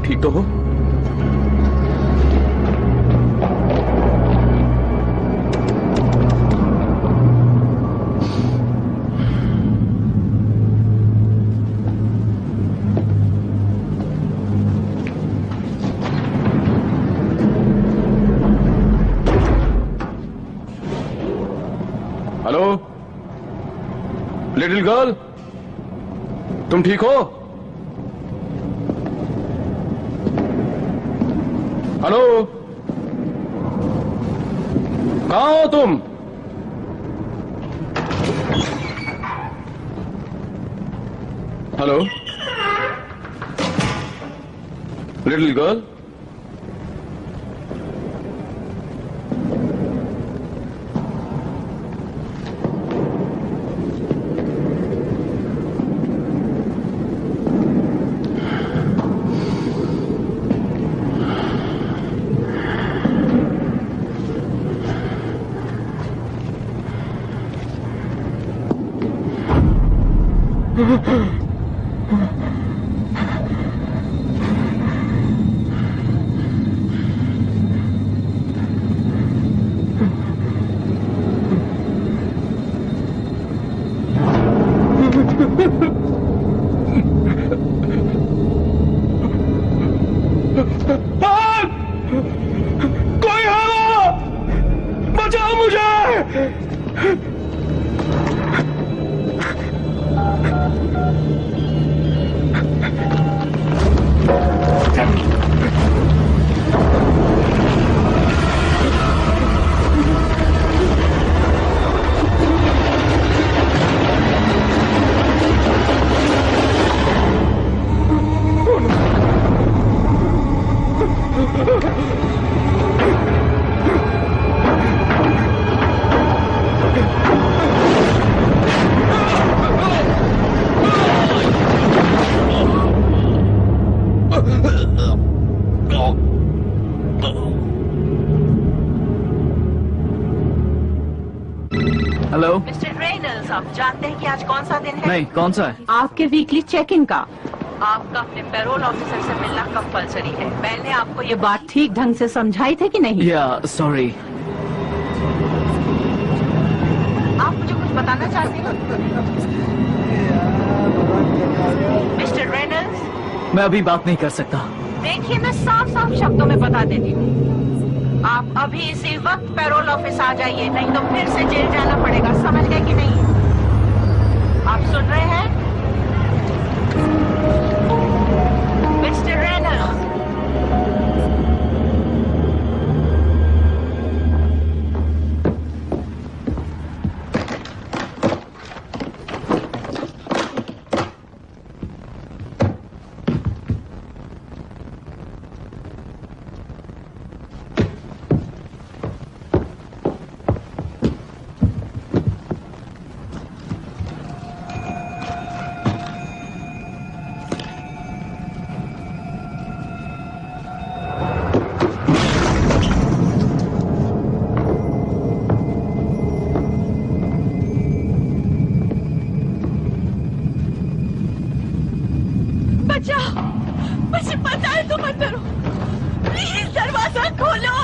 ठीक तो हो? हेलो लिटिल गर्ल, तुम ठीक हो? हेलो, कहां हो तुम? हेलो लिटिल गर्ल, साहब जानते हैं कि आज कौन सा दिन है? नहीं, कौन सा है? आपके वीकली चेक इन का। आपका अपने पेरोल ऑफिसर से मिलना कंपलसरी है। मैंने आपको ये बात ठीक ढंग से समझाई थी कि नहीं? या सॉरी। आप मुझे कुछ बताना चाहते हैं? मिस्टर रेनल्ड्स, मैं अभी बात नहीं कर सकता। देखिए, मैं साफ साफ शब्दों में बता देती हूँ, आप अभी इसी वक्त पेरोल ऑफिस आ जाइए, नहीं तो फिर से जेल जाना पड़ेगा। समझ गए कि नहीं? आप सुन रहे हैं मिस्टर रेनल्ड्स? मुझे पता है तुम अंदर हो, प्लीज दरवाजा खोलो।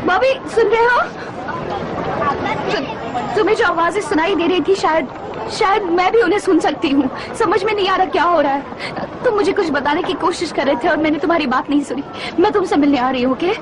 बॉबी, सुन रहे हो? तुम्हें जो आवाजें सुनाई दे रही थी, शायद मैं भी उन्हें सुन सकती हूँ। समझ में नहीं आ रहा क्या हो रहा है। तुम मुझे कुछ बताने की कोशिश कर रहे थे और मैंने तुम्हारी बात नहीं सुनी। मैं तुमसे मिलने आ रही हूँ, ओके?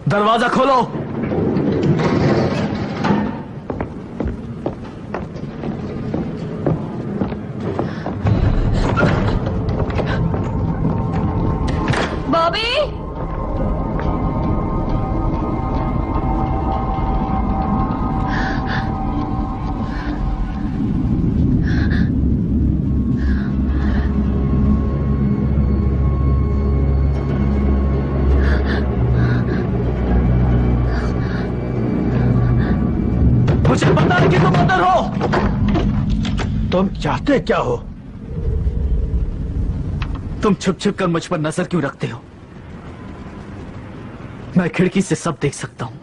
दरवाजा खोलो। बॉबी, मुझे पता है कि तुम अंदर हो। तुम चाहते क्या हो? तुम छुप छुप कर मुझ पर नजर क्यों रखते हो? मैं खिड़की से सब देख सकता हूं।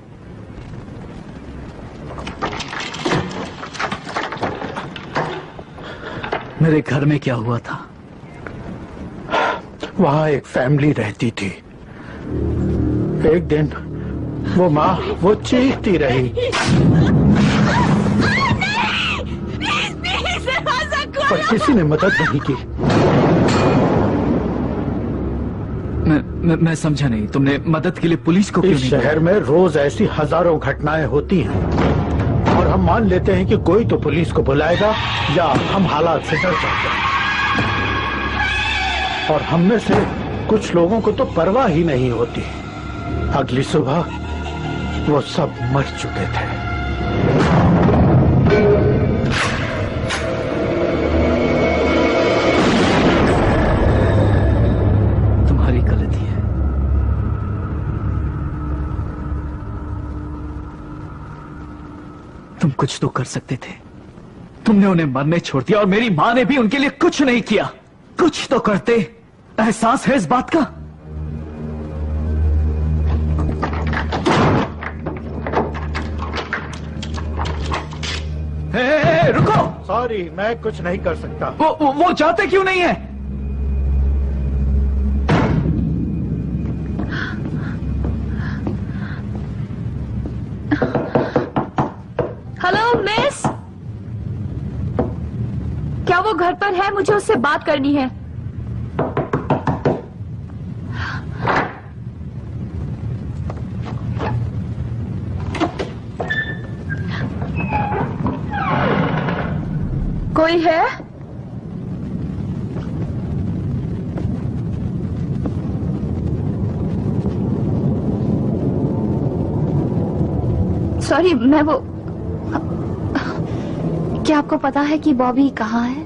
मेरे घर में क्या हुआ था? वहां एक फैमिली रहती थी। एक दिन वो माँ वो चीखती रही। पर किसी ने मदद नहीं की। मैं समझा नहीं। तुमने मदद के लिए पुलिस को क्यों इस नहीं शहर में रोज ऐसी हजारों घटनाएं होती हैं और हम मान लेते हैं कि कोई तो पुलिस को बुलाएगा या हम हालात से डर जाते हैं। और हम में से कुछ लोगों को तो परवाह ही नहीं होती। अगली सुबह वो सब मर चुके थे। तुम्हारी गलती है। तुम कुछ तो कर सकते थे। तुमने उन्हें मरने छोड़ दिया और मेरी मां ने भी उनके लिए कुछ नहीं किया। कुछ तो करते। एहसास है इस बात का? रुको। सॉरी, मैं कुछ नहीं कर सकता। वो चाहते क्यों नहीं है? हेलो मिस, क्या वो घर पर है? मुझे उससे बात करनी है। कोई है? सॉरी, मैं वो, क्या आपको पता है कि बॉबी कहाँ है?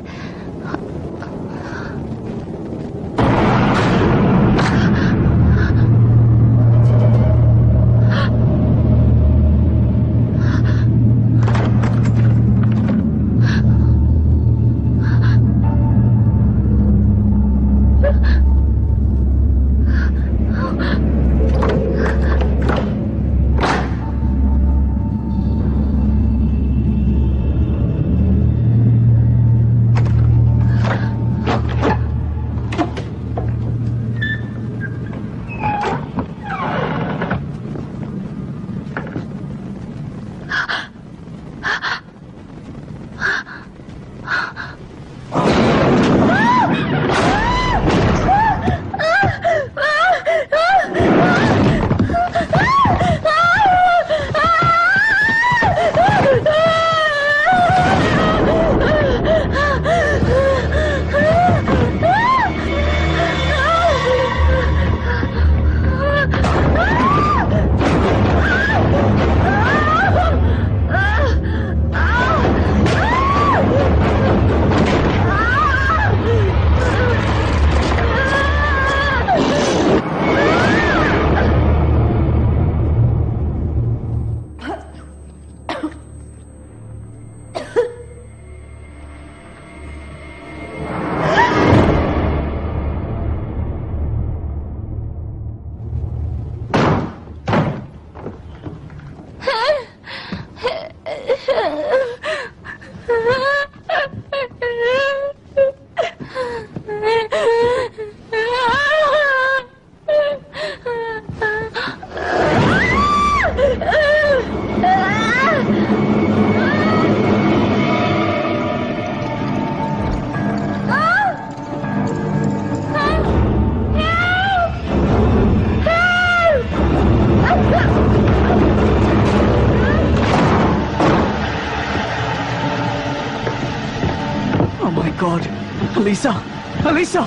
अलीसा, अलीसा,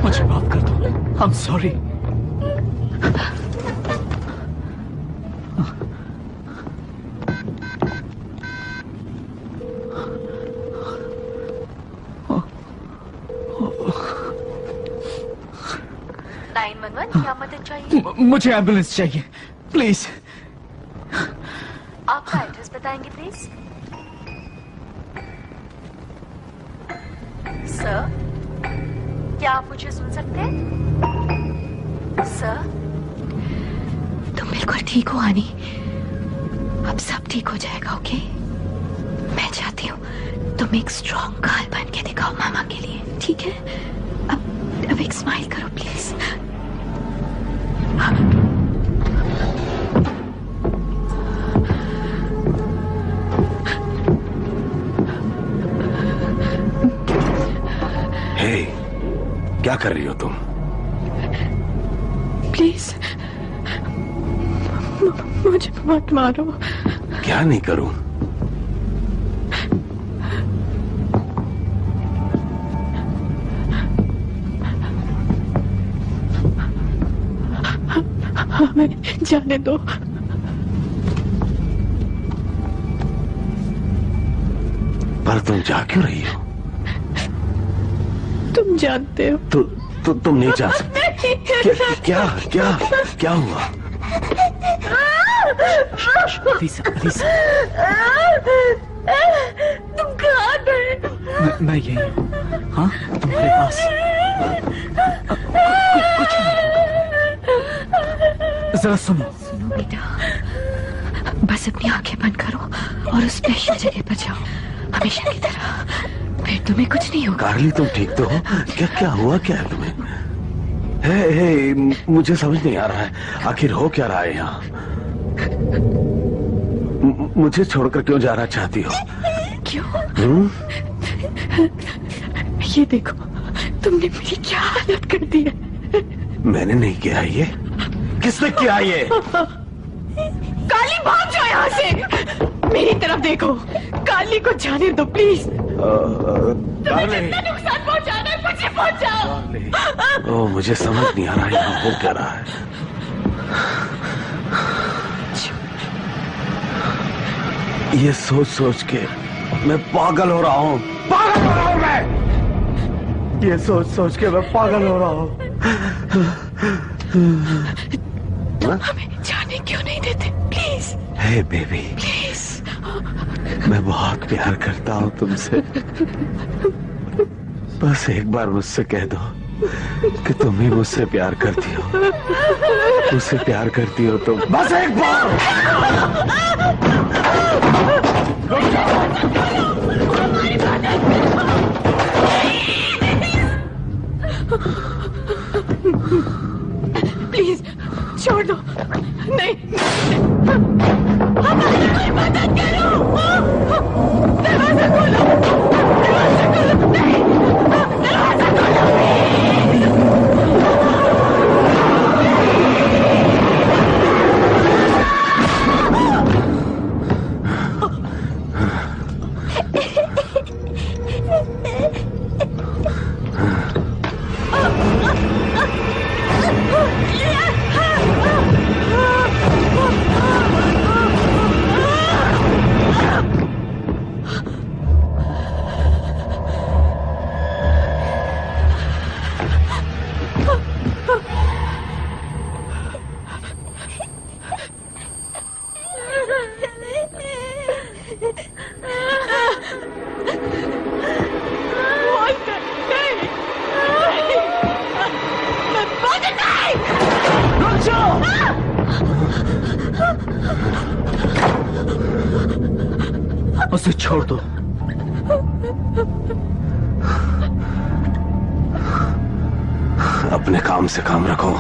मुझे माफ कर दो। I'm sorry। क्या मदद चाहिए? मुझे एम्बुलेंस चाहिए, प्लीज। आपका एड्रेस बताएंगे प्लीज? सर, क्या आप मुझे सुन सकते हैं? सर, तुम बिल्कुल ठीक हो आनी, अब सब ठीक हो जाएगा। ओके, मैं चाहती हूँ तुम एक स्ट्रॉन्ग गर्ल बन के दिखाओ मामा के लिए, ठीक है? अब एक स्माइल करो प्लीज। हे, क्या कर रही हो तुम? प्लीज मुझे मत मारो। क्या नहीं करूं? हमें जाने दो। पर तुम जा क्यों रही हो? तुम जानते हो। तुम नहीं जा सकती। क्या क्या क्या हुआ? अलीसा, अलीसा, तुम कहाँ गए? मैं यही हूँ। हाँ, तुम्हारे पास कुछ नहीं। जरा सुनो। सुनो बेटा, बस अपनी आंखें बंद करो और उस स्पेशल जगह पर जाओ, हमेशा की तरह। फिर तुम्हें कुछ नहीं होगा। कार्ली तुम ठीक तो हो? क्या क्या हुआ क्या है तुम्हें? हे, मुझे समझ नहीं आ रहा है, आखिर हो क्या रहा है यहाँ? मुझे छोड़कर क्यों जाना चाहती हो? क्यों? ये देखो, तुमने मेरी क्या हालत कर दी है। मैंने नहीं किया ये। किसने किया ये? काली भाग जाओ यहाँ से। मेरी तरफ देखो, काली को जाने दो प्लीज। तुम्हें जितना नुकसान पहुंचाना है मुझे पहुंचाओ। ओ, मुझे समझ नहीं आ रहा यहाँ हो क्या रहा है। ये सोच सोच के मैं पागल हो रहा हूँ। पागल हो रहा हूँ मैं। ये सोच सोच के मैं पागल हो रहा हूँ। तुम हमें जाने क्यों नहीं देते? प्लीज। Hey baby, please. मैं बहुत प्यार करता हूँ तुमसे। बस एक बार मुझसे कह दो कि तुम भी मुझसे प्यार करती हो। मुझसे प्यार करती हो तुम। बस एक बार। प्लीज छोड़ दो। नहीं, हमारी कोई मदद करो। दरवाजा खोलो, दरवाजा खोलो। नहीं, दरवाजा खोलो। उसे छोड़ दो। अपने काम से काम रखो।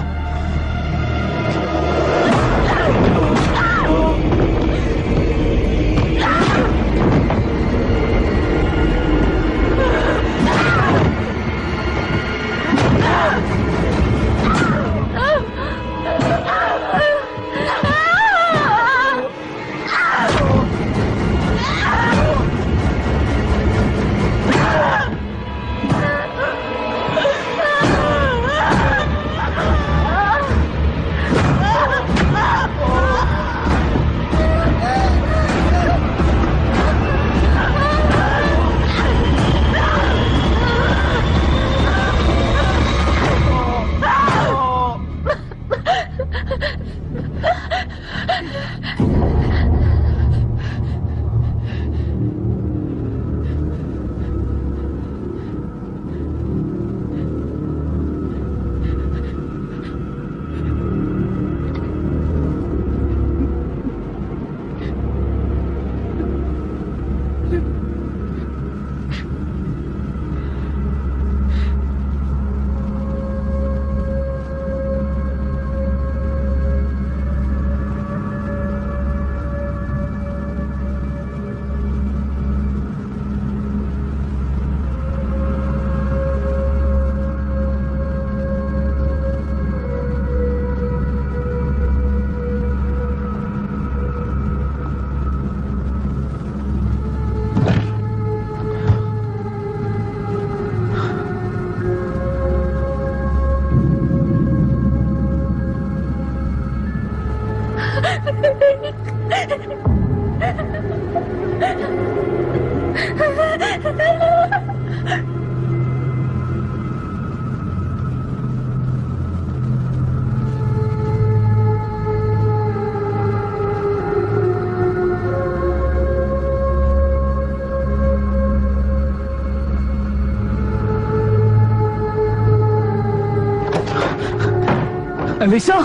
Alisa,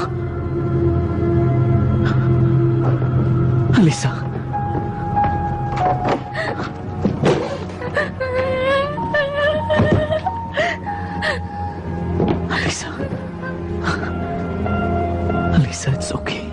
Alisa, said it's okay.